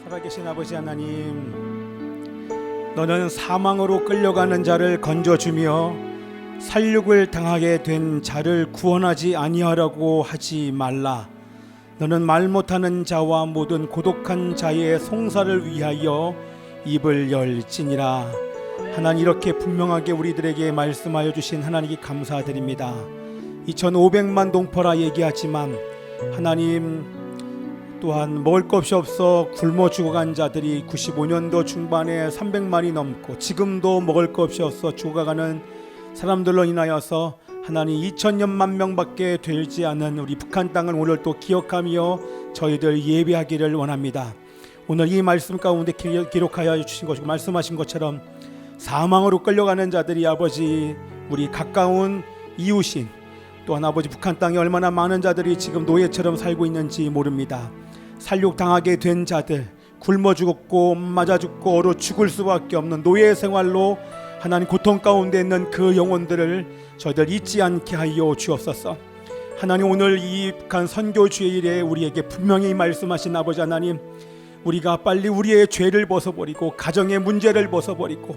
살아계신 아버지 하나님, 너는 사망으로 끌려가는 자를 건져주며 살육을 당하게 된 자를 구원하지 아니하라고 하지 말라. 너는 말 못하는 자와 모든 고독한 자의 송사를 위하여 입을 열지니라. 하나님, 이렇게 분명하게 우리들에게 말씀하여 주신 하나님께 감사드립니다. 2500만 동포라 얘기하지만 하나님, 또한 먹을 것이 없어 굶어 죽어간 자들이 95년도 중반에 300만이 넘고 지금도 먹을 것이 없어 죽어가는 사람들로 인하여서 하나님 2000년만 명밖에 되지 않은 우리 북한 땅을 오늘 또 기억하며 저희들 예배하기를 원합니다. 오늘 이 말씀 가운데 기록하여 주신 것이고 말씀하신 것처럼 사망으로 끌려가는 자들이 아버지 우리 가까운 이웃인 또한 아버지 북한 땅에 얼마나 많은 자들이 지금 노예처럼 살고 있는지 모릅니다. 살육당하게 된 자들, 굶어 죽었고 맞아 죽고 얼어 죽을 수밖에 없는 노예 생활로 하나님 고통 가운데 있는 그 영혼들을 저희들 잊지 않게 하여 주옵소서. 하나님, 오늘 이 북한 선교 주일에 우리에게 분명히 말씀하신 아버지 하나님, 우리가 빨리 우리의 죄를 벗어버리고 가정의 문제를 벗어버리고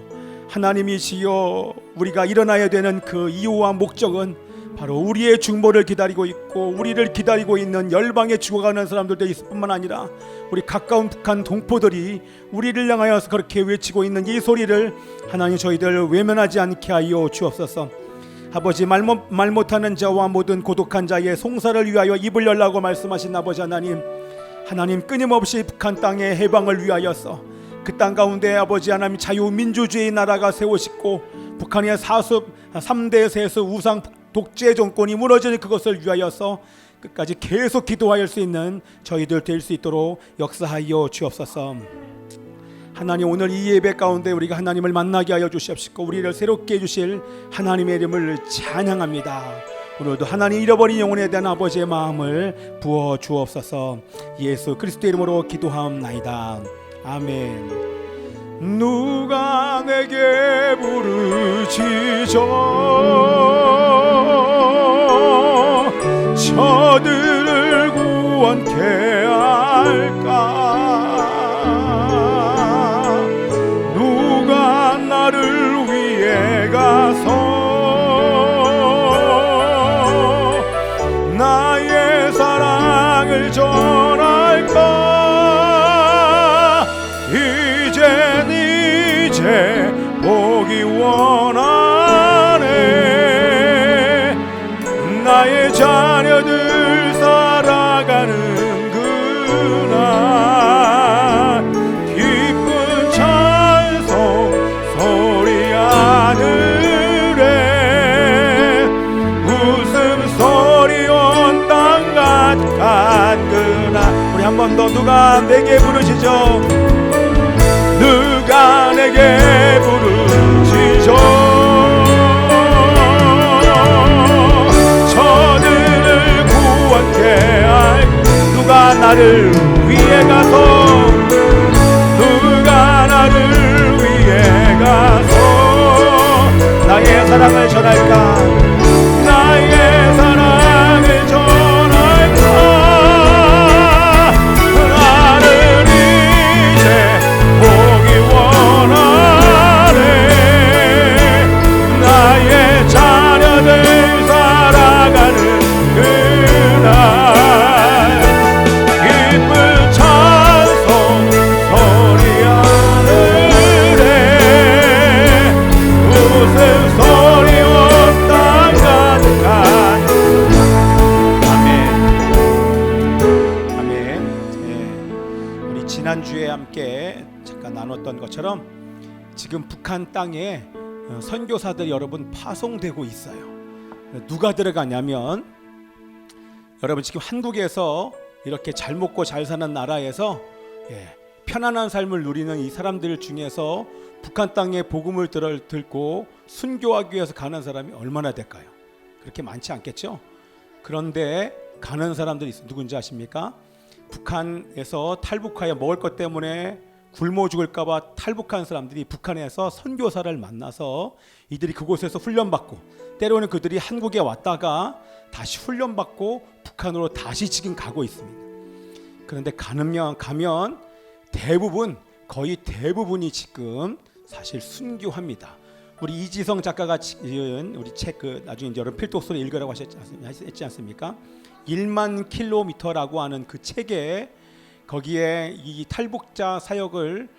하나님이시여 우리가 일어나야 되는 그 이유와 목적은 바로 우리의 중보를 기다리고 있고 우리를 기다리고 있는 열방에 죽어가는 사람들도 있을 뿐만 아니라 우리 가까운 북한 동포들이 우리를 향하여서 그렇게 외치고 있는 이 소리를 하나님 저희들 외면하지 않게 하여 주옵소서. 아버지, 말 못하는 자와 모든 고독한 자의 송사를 위하여 입을 열라고 말씀하신 아버지 하나님, 하나님 끊임없이 북한 땅의 해방을 위하여서 그 땅 가운데 아버지 하나님 자유민주주의 나라가 세워지고 북한의 3대 세수 우상 독재 정권이 무너지는 그것을 위하여서 끝까지 계속 기도할 수 있는 저희들 될 수 있도록 역사하여 주옵소서. 하나님, 오늘 이 예배 가운데 우리가 하나님을 만나게 하여 주시옵시고 우리를 새롭게 해주실 하나님의 이름을 찬양합니다. 오늘도 하나님 잃어버린 영혼에 대한 아버지의 마음을 부어 주옵소서. 예수 그리스도의 이름으로 기도하옵나이다. 아멘. 누가 내게 부르짖어 저들을 구원케 할까? 누가 나를 위해 가서 나의 사랑을 전할까? 이제 보기 원하네. 나의 자녀들 살아가는 그날 기쁜 찬송 소리 하늘에 웃음소리 온 땅 가득한 그날. 우리 한 번 더 누가 내게 부르시죠? 누가 내게 부르짖어 저들을 구원케 할. 누가 나를 위해 가서 누가 나를 위해 가서 나의 사랑을 전할까? 나의 사랑을 전할까? 지난주에 함께 잠깐 나눴던 것처럼 지금 북한 땅에 선교사들 여러분 파송되고 있어요. 누가 들어가냐면 여러분 지금 한국에서 이렇게 잘 먹고 잘 사는 나라에서 편안한 삶을 누리는 이 사람들 중에서 북한 땅에 복음을 듣고 순교하기 위해서 가는 사람이 얼마나 될까요? 그렇게 많지 않겠죠? 그런데 가는 사람들이 있어요. 누군지 아십니까? 북한에서 탈북하여 먹을 것 때문에 굶어 죽을까봐 탈북한 사람들이 북한에서 선교사를 만나서 이들이 그곳에서 훈련받고 때로는 그들이 한국에 왔다가 다시 훈련받고 북한으로 다시 지금 가고 있습니다. 그런데 가면 거의 대부분이 지금 사실 순교합니다. 우리 이지성 작가가 지은 우리 책 나중에 여러분 필독서로 읽으라고 했지 않습니까? 1만 킬로미터라고 하는 그 책에 거기에 이 탈북자 사역을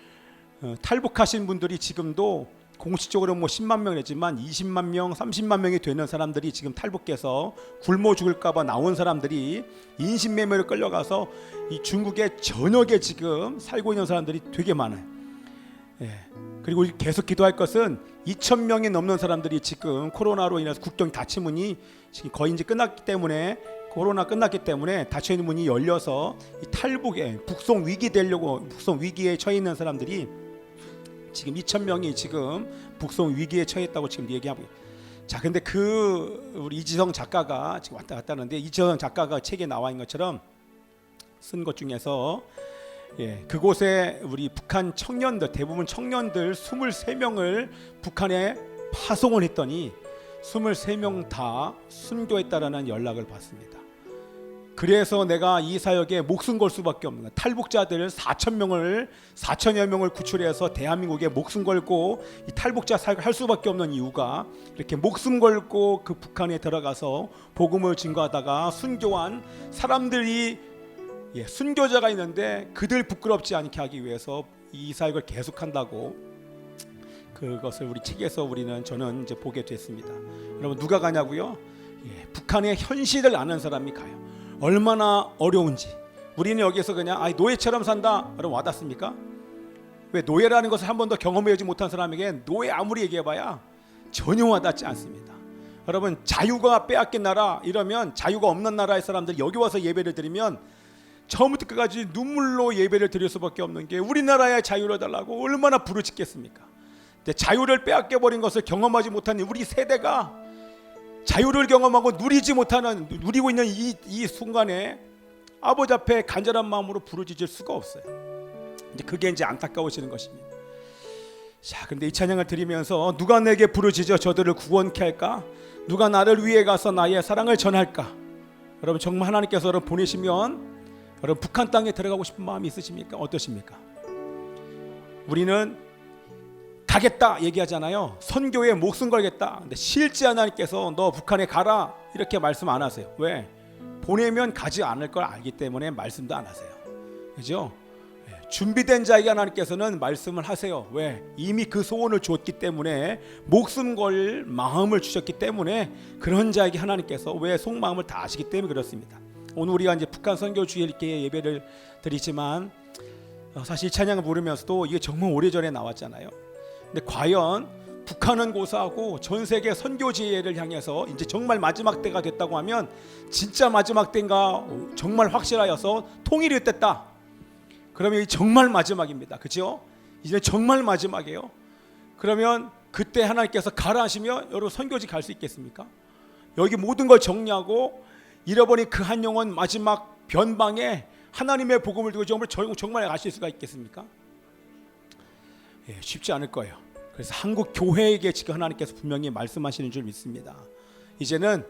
탈북하신 분들이 지금도 공식적으로 10만 명이지만 20만 명, 30만 명이 되는 사람들이 지금 탈북해서 굶어 죽을까봐 나온 사람들이 인신매매로 끌려가서 이 중국의 전역에 지금 살고 있는 사람들이 되게 많아요. 그리고 계속 기도할 것은 2,000명이 넘는 사람들이 지금 코로나로 인해서 국경이 닫힌 문이 지금 거의 이제 끝났기 때문에 코로나 끝났기 때문에 닫혀 있는 문이 열려서 이 탈북에 북송 위기에 처해 있는 사람들이 지금 2,000명이 지금 북송 위기에 처했다고 지금 얘기하고. 자, 근데 우리 이지성 작가가 지금 왔다 갔다 하는데 이지성 작가가 책에 나와 있는 것처럼 쓴 것 중에서 그곳에 우리 북한 청년들 대부분 청년들 23명을 북한에 파송을 했더니 23명 다 순교했다라는 연락을 받습니다. 그래서 내가 이 사역에 목숨 걸 수밖에 없는 거야. 탈북자들 4천여 명을 구출해서 대한민국에 목숨 걸고 이 탈북자 사역을 할 수밖에 없는 이유가 이렇게 목숨 걸고 그 북한에 들어가서 복음을 증거하다가 순교한 사람들이 순교자가 있는데 그들 부끄럽지 않게 하기 위해서 이 사역을 계속한다고 그것을 우리 책에서 저는 이제 보게 됐습니다. 여러분 누가 가냐고요? 북한의 현실을 아는 사람이 가요. 얼마나 어려운지. 우리는 여기서 그냥 노예처럼 산다 여러분 와닿습니까? 왜 노예라는 것을 한 번도 경험해보지 못한 사람에게 노예 아무리 얘기해봐야 전혀 와닿지 않습니다. 여러분 자유가 빼앗긴 나라 이러면 자유가 없는 나라의 사람들이 여기 와서 예배를 드리면 처음부터 끝까지 눈물로 예배를 드릴 수밖에 없는 게 우리나라의 자유를 달라고 얼마나 부르짖겠습니까? 근데 자유를 빼앗겨버린 것을 경험하지 못한 우리 세대가 자유를 경험하고 누리고 있는 이 순간에 아버지 앞에 간절한 마음으로 부르짖을 수가 없어요. 이제 그게 이제 안타까워지는 것입니다. 자, 근데 이 찬양을 드리면서 누가 내게 부르짖어 저들을 구원케 할까? 누가 나를 위해 가서 나의 사랑을 전할까? 여러분 정말 하나님께서 여러분 보내시면 여러분 북한 땅에 들어가고 싶은 마음이 있으십니까? 어떠십니까? 우리는 가겠다 얘기하잖아요. 선교에 목숨 걸겠다. 근데 실제 하나님께서 너 북한에 가라 이렇게 말씀 안 하세요. 왜? 보내면 가지 않을 걸 알기 때문에 말씀도 안 하세요. 그죠? 준비된 자에게 하나님께서는 말씀을 하세요. 왜? 이미 그 소원을 줬기 때문에 목숨 걸 마음을 주셨기 때문에 그런 자에게 하나님께서 왜 속마음을 다 아시기 때문에 그렇습니다. 오늘 우리가 이제 북한 선교주일께 예배를 드리지만 사실 찬양을 부르면서도 이게 정말 오래전에 나왔잖아요. 근데 과연 북한은 고사하고 전 세계 선교지혜를 향해서 이제 정말 마지막 때가 됐다고 하면 진짜 마지막 때인가 정말 확실하여서 통일이 됐다. 그러면 정말 마지막입니다. 그죠? 이제 정말 마지막이에요. 그러면 그때 하나님께서 가라 하시면 여러분 선교지 갈 수 있겠습니까? 여기 모든 걸 정리하고 잃어버린 그 한 영혼 마지막 변방에 하나님의 복음을 두고 정말 가실 수가 있겠습니까? 쉽지 않을 거예요. 그래서 한국 교회에게 지금 하나님께서 분명히 말씀하시는 줄 믿습니다. 이제는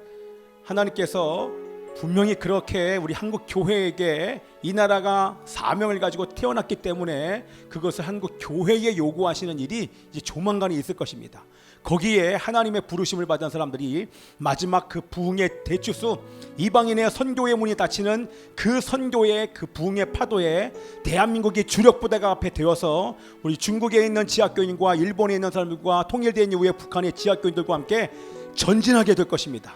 하나님께서 분명히 그렇게 우리 한국 교회에게 이 나라가 사명을 가지고 태어났기 때문에 그것을 한국 교회에 요구하시는 일이 이제 조만간에 있을 것입니다. 거기에 하나님의 부르심을 받은 사람들이 마지막 그 부흥의 대추수 이방인의 선교의 문이 닫히는 그 선교의 그 부흥의 파도에 대한민국이 주력 부대가 앞에 되어서 우리 중국에 있는 지하교인과 일본에 있는 사람들과 통일된 이후에 북한의 지하교인들과 함께 전진하게 될 것입니다.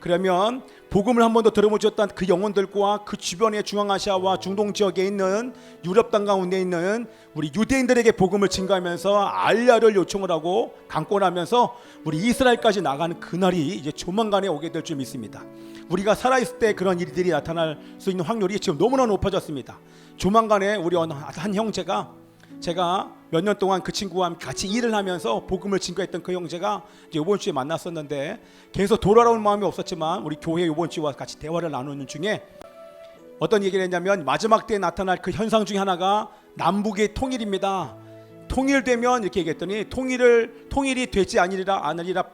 그러면 복음을 한 번도 들어보셨던 그 영혼들과 그 주변의 중앙아시아와 중동 지역에 있는 유럽 땅 가운데 있는 우리 유대인들에게 복음을 증거하면서 알야를 요청을 하고 강권하면서 우리 이스라엘까지 나가는 그날이 이제 조만간에 오게 될 줄 믿습니다. 우리가 살아있을 때 그런 일들이 나타날 수 있는 확률이 지금 너무나 높아졌습니다. 조만간에 우리 한 형제가 제가 몇 년 동안 그 친구와 같이 일을 하면서 복음을 증거했던 그 형제가 이제 이번 주에 만났었는데 계속 돌아올 마음이 없었지만 우리 교회 이번 주와 같이 대화를 나누는 중에 어떤 얘기를 했냐면 마지막 때에 나타날 그 현상 중에 하나가 남북의 통일입니다. 통일되면 이렇게 얘기했더니 통일이 되지 않으리라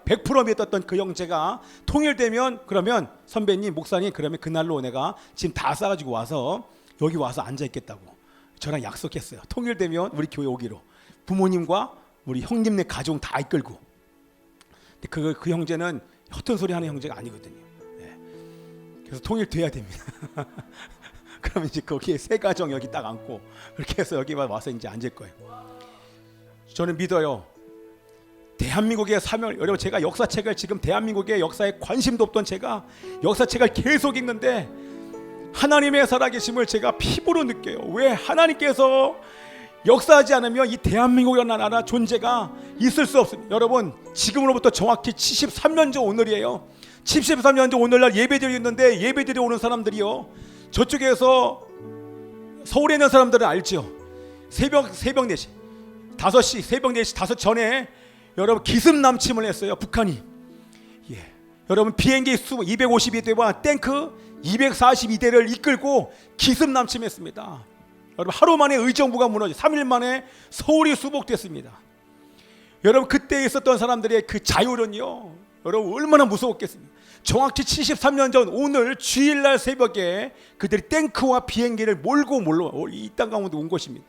100% 믿었던 그 형제가 통일되면 그러면 선배님 목사님 그러면 그날로 내가 지금 다 싸가지고 와서 여기 와서 앉아 있겠다고. 저랑 약속했어요. 통일되면 우리 교회 오기로. 부모님과 우리 형님네 가족 다 이끌고. 근데 그 형제는 헛된 소리 하는 형제가 아니거든요. 네. 그래서 통일돼야 됩니다. 그러면 이제 거기에 세 가정 여기 딱 앉고 그렇게 해서 여기 와서 이제 앉을 거예요. 저는 믿어요. 대한민국의 사명을, 여러분 제가 역사책을 지금 대한민국의 역사에 관심도 없던 제가 역사책을 계속 읽는데 하나님의 살아계심을 제가 피부로 느껴요. 왜? 하나님께서 역사하지 않으면 이 대한민국이라는 나라 존재가 있을 수 없습니다. 여러분 지금으로부터 정확히 73년 전 오늘이에요. 73년 전 오늘날 예배드리고 있는데 예배드리러 오는 사람들이요, 저쪽에서 서울에 있는 사람들은 알죠. 새벽 4시 5시 새벽 4시 5 전에 여러분 기습남침을 했어요. 북한이. 예. 여러분 비행기 수 252대와 탱크 242대를 이끌고 기습남침했습니다. 여러분 하루 만에 의정부가 무너져 3일 만에 서울이 수복됐습니다. 여러분 그때 있었던 사람들의 그 자유는요, 여러분 얼마나 무서웠겠습니까? 정확히 73년 전 오늘 주일날 새벽에 그들이 탱크와 비행기를 몰고 이 땅 가운데 온 것입니다.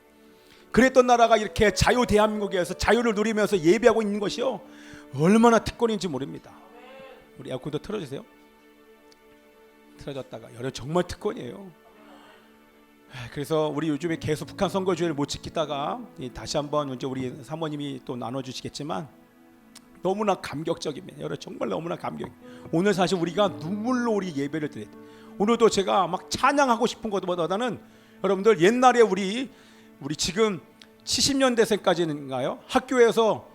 그랬던 나라가 이렇게 자유 대한민국에서 자유를 누리면서 예배하고 있는 것이요, 얼마나 특권인지 모릅니다. 우리 에어컨도 틀어주세요. 틀어졌다가 여러분 정말 특권이에요. 그래서 우리 요즘에 계속 북한 선거주의를 못 지키다가 다시 한번 이제 우리 사모님이 또 나눠주시겠지만 너무나 감격적입니다. 여러분 정말 너무나 감격. 오늘 사실 우리가 눈물로 우리 예배를 드려야 돼요. 오늘도 제가 막 찬양하고 싶은 것보다는 여러분들 옛날에 우리 지금 70년대생까지인가요? 학교에서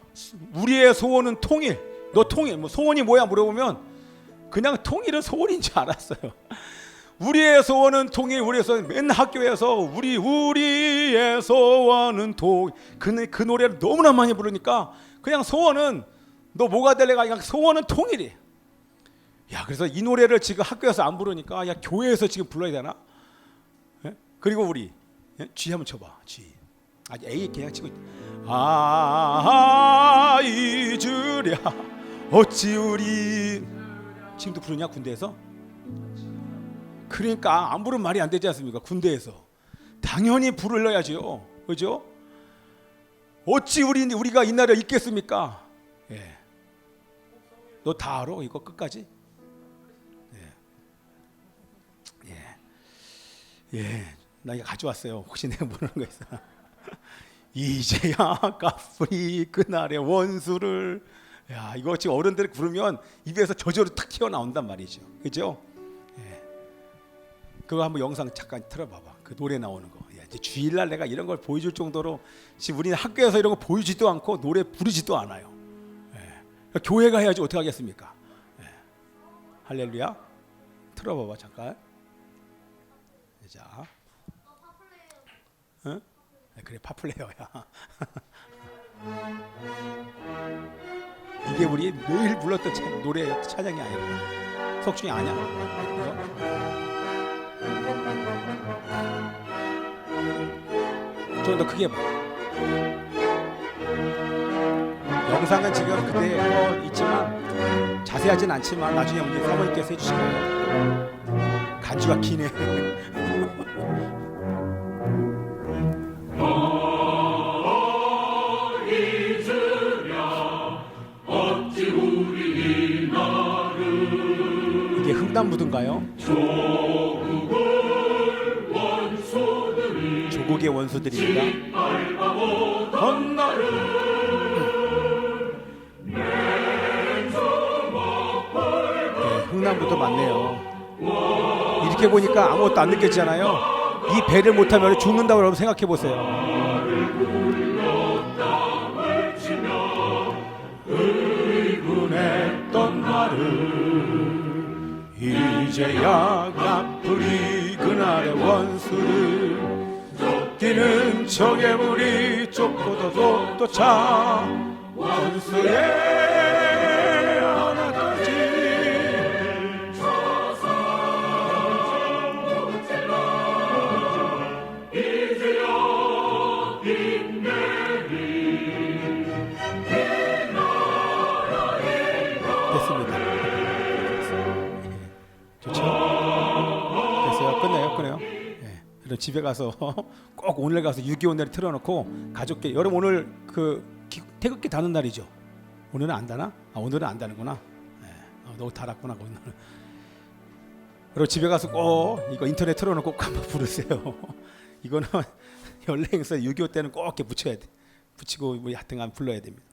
우리의 소원은 통일. 너 통일, 뭐 소원이 뭐야 물어보면 그냥 통일은 소원인 줄 알았어요. 우리의 소원은 통일. 우리의 소원 맨날 학교에서 우리의 소원은 통일. 그 노래를 너무나 많이 부르니까 그냥 소원은 너 뭐가 될래가 아니라 소원은 통일이. 야, 그래서 이 노래를 지금 학교에서 안 부르니까 야 교회에서 지금 불러야 되나? 예? 그리고 우리 G 한번 쳐봐. G. 아직 A 그냥 치고 있다. 잊으랴 어찌 우리 지금도 부르냐 군대에서? 그러니까 안 부르면 말이 안 되지 않습니까? 군대에서 당연히 불러야죠, 그죠? 어찌 우리가 이 나라를 잊겠습니까? 예. 너 다 알아? 이거 끝까지? 예. 나 이거 가져왔어요. 혹시 내가 모르는 거 있어? 이제야 갚으리 그날의 원수를. 야, 이거 지금 어른들이 부르면 입에서 저절로 탁 튀어나온단 말이죠, 그죠? 예. 그거 한번 영상 잠깐 틀어봐봐. 그 노래 나오는 거. 야, 이제 주일날 내가 이런 걸 보여줄 정도로 지금 우리는 학교에서 이런 거 보이지도 않고 노래 부르지도 않아요. 예. 교회가 해야지 어떻게 하겠습니까? 예. 할렐루야. 틀어봐봐 잠깐. 자, 응? 그래 파플레어야. 이게 우리 매일 불렀던 노래 찬양이 아니라 석중이 아니야. 좀 더 크게 봐. 영상은 지금 그때 있지만 자세하진 않지만 나중에 우리 사모님께서 해주실 거예요. 간주가 기네. 이게 횡단무도인가요? 조국의 원수들입니다. 횡단무도 맞네요. 이렇게 보니까 아무것도 안 느껴지잖아요. 이 배를 못하면 죽는다고 여러분 생각해 보세요. 의군했던 나를 이제야 갚으리 그날의 원수를. 쫓기는 적의 물이 쫓고도 쫓도차 원수의 집에 가서 꼭 오늘 가서 6.25 내리 틀어놓고 가족께, 여러분 오늘 태극기 다는 날이죠. 오늘은 안 다나? 오늘은 안 다는구나. 너 달았구나 오늘은. 그리고 집에 가서 꼭 이거 인터넷 틀어놓고 꼭 한번 부르세요. 이거는 연례행사 6.25 때는 꼭 이렇게 붙여야 돼. 붙이고 뭐 하여튼간 불러야 됩니다.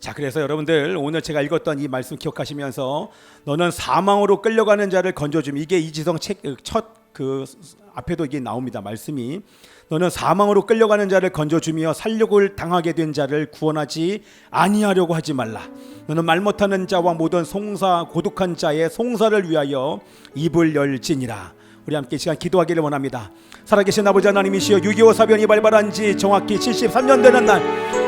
자, 그래서 여러분들 오늘 제가 읽었던 이 말씀 기억하시면서 너는 사망으로 끌려가는 자를 건져주면, 이게 이지성 책 첫 앞에도 이게 나옵니다. 말씀이 너는 사망으로 끌려가는 자를 건져주며 살육을 당하게 된 자를 구원하지 아니하려고 하지 말라. 너는 말 못하는 자와 모든 고독한 자의 송사를 위하여 입을 열지니라. 우리 함께 이 시간 기도하기를 원합니다. 살아계신 아버지 하나님이시여, 6.25 사변이 발발한 지 정확히 73년 되는 날,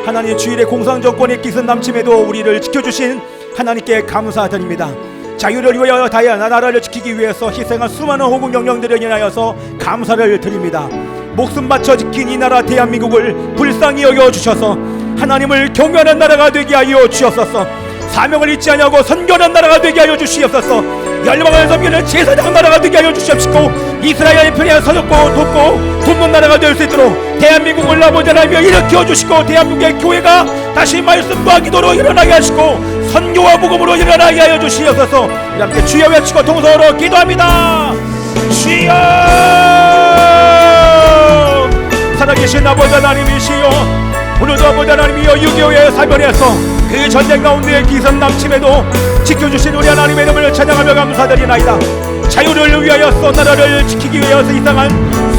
하나님 주일의 공산정권의 기승 남침에도 우리를 지켜주신 하나님께 감사드립니다. 자유를 위하여 다양한 나라를 지키기 위해서 희생한 수많은 호국 영령들을 인하여서 감사를 드립니다. 목숨 바쳐 지킨 이 나라 대한민국을 불쌍히 여겨주셔서 하나님을 경외하는 나라가 되게 하여 주옵소서. 사명을 잊지 아니하고 선교하는 나라가 되게 하여 주시옵소서. 열방을 섬기는 제사장 나라가 되게 하여 주시옵시고, 이스라엘의 편에 서줬고 돕는 나라가 될 수 있도록 대한민국을 아버지 하나님여 일으켜 주시고, 대한민국의 교회가 다시 말씀과 기도로 일어나게 하시고 선교와 복음으로 일어나게 하여 주시옵소서. 우리 함께 주여 외치고 통성으로 기도합니다. 주여! 살아계신 아버지 하나님이시여, 오늘도 아버지 하나님이여 6.25의 사변에서 그 전쟁 가운데의 기선 남침에도 지켜주신 우리 하나님의 이름을 찬양하며 감사드리나이다. 자유를 위하여서 나라를 지키기 위해서 이상한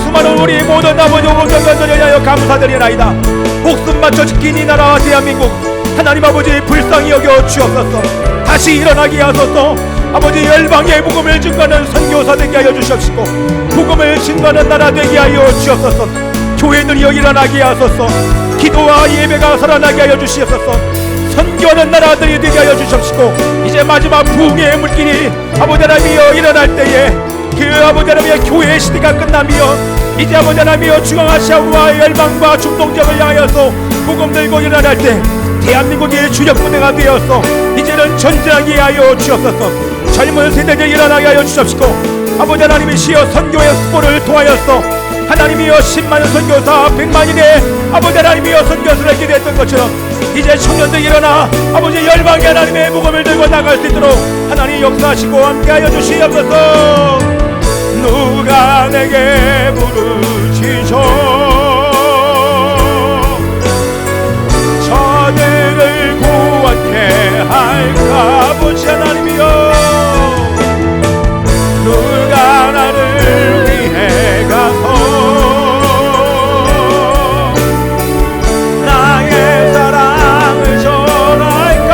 수많은 우리 모든 아버지 오경전들에 대하여 감사드리나이다. 목숨 바쳐 지킨 이 나라와 대한민국, 하나님 아버지 불쌍히 여겨 주옵소서. 다시 일어나게 하소서. 아버지 열방의 복음을 증거하는 선교사 되게 하여 주옵시고, 복음을 증거하는 나라 되게 하여 주옵소서. 교회들이 일어나게 하소서. 기도와 예배가 살아나게 하여 주시옵소서. 선교하는 나라들이 되게 하여 주옵시고, 이제 마지막 부흥의 물길이 아버지 하나님이여 일어날 때에 그 아버지 하나님의 교회의 시대가 끝나며 이제 아버지 하나님이여 중앙아시아와 열방과 중동 지역을 향하여서 복음 들고 일어날 때 대한민국의 주력 부대가 되어서 이제는 전쟁하게 하여 주옵소서. 젊은 세대들 일어나게 하여 주옵시고, 아버지 하나님이시여 선교의 수고를 통하여서 하나님이여 10만의 선교사 100만인의 아버지 하나님이여 선교사를 기대했던 것처럼 이제 청년들 일어나 아버지 열방의 하나님의 복음을 들고 나갈 수 있도록 하나님 역사하시고 함께하여 주시옵소서. 누가 내게 부르시죠, 저들을 구원케 할까. 아버지 하나님이여, 누가 나를 위해 가서 나의 사랑을 전할까.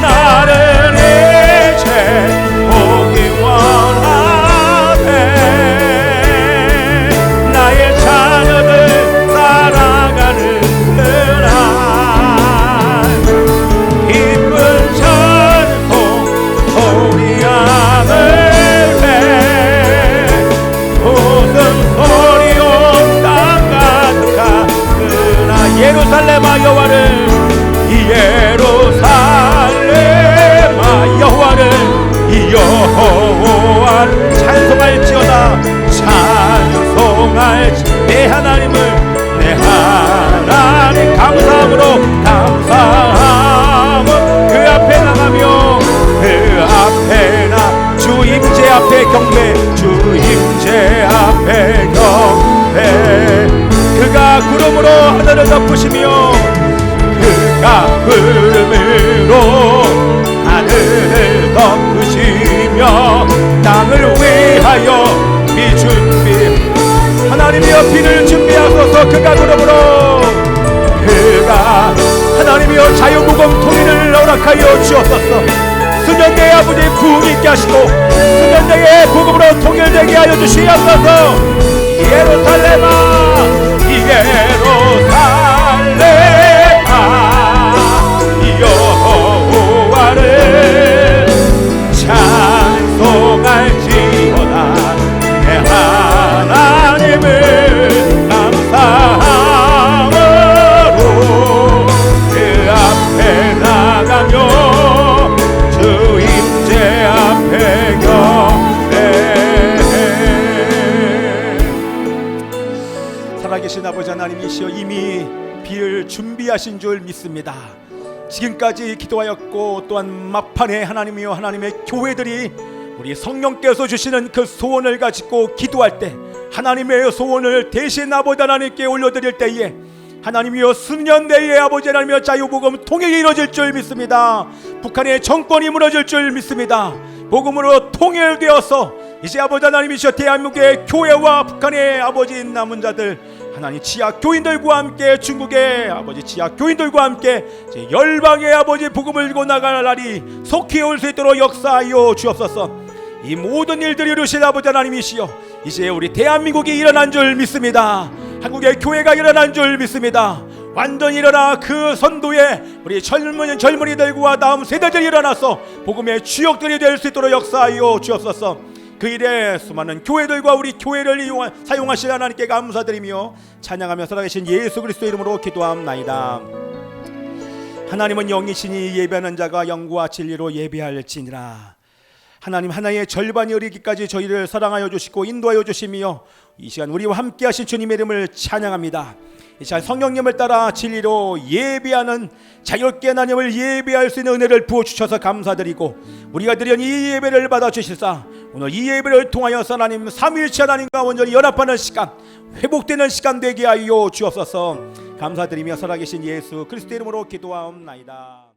나를 이제 보기 원하네. 나의 자녀들 살아가는 그날 기쁜 찬송 소리하네. 예루살렘아 여호와를, 예루살렘아 여호와를, 여호와를 찬송할지어다. 찬송할지 내 하나님을, 내 하나님 감사함으로 그 앞에 나가며 그 앞에 나 주 임재 앞에 경배, 주 임재 앞에 경배. 그가 구름으로 하늘을 덮으시며 그가 구름으로 하늘을 덮으시며 땅을 위하여 비 준비, 하나님이여 비를 준비하소서. 그가 구름으로, 그가 하나님이여 자유복음 통일을 허락하여 주옵소서. 수년대의 아버지 부흥 있게 하시고 수년대의 복음으로 통일되게 하여 주시옵소서. 예루살렘아 여호와를 찬송할지어다. 내 하나님을 감사함으로 그 앞에 나가며 주 임재 앞에 경배. 살아계신 아버지 하나님이시여 이미 비를 준비하신 줄 믿습니다. 지금까지 기도하였고 또한 막판에 하나님이여 하나님의 교회들이 우리 성령께서 주시는 그 소원을 가지고 기도할 때 하나님의 소원을 대신 아버지 하나님께 올려드릴 때에 하나님이여 수년 내에 아버지 하나님이여 자유복음 통일이 이루어질 줄 믿습니다. 북한의 정권이 무너질 줄 믿습니다. 복음으로 통일되어서 이제 아버지 하나님이시여 대한민국의 교회와 북한의 아버지 남은 자들 하나님 지하 교인들과 함께 중국의 아버지 지하 교인들과 함께 열방의 아버지 복음을 들고 나갈 날이 속히 올 수 있도록 역사하여 주옵소서. 이 모든 일들이 이루실 아버지 하나님이시여 이제 우리 대한민국이 일어난 줄 믿습니다. 한국의 교회가 일어난 줄 믿습니다. 완전히 일어나 그 선도에 우리 젊은이들과 다음 세대들이 일어나서 복음의 주역들이 될 수 있도록 역사하여 주옵소서. 그 일에 수많은 교회들과 우리 교회를 사용하실 하나님께 감사드리며 찬양하며 살아계신 예수 그리스도 이름으로 기도합나이다. 하나님은 영이시니 예배하는 자가 영과 진리로 예배할지니라. 하나님 하나의 절반이 이르기까지 저희를 사랑하여 주시고 인도하여 주시며 이 시간 우리와 함께 하신 주님의 이름을 찬양합니다. 이 시간 성령님을 따라 진리로 예배하는 자유롭게 하나님을 예배할 수 있는 은혜를 부어주셔서 감사드리고 우리가 드린 이 예배를 받아주시사 오늘 이 예배를 통하여서 하나님 삼위일체 하나님과 온전히 연합하는 시간 회복되는 시간 되게 하여 주옵소서. 감사드리며 살아계신 예수 그리스도 이름으로 기도하옵나이다.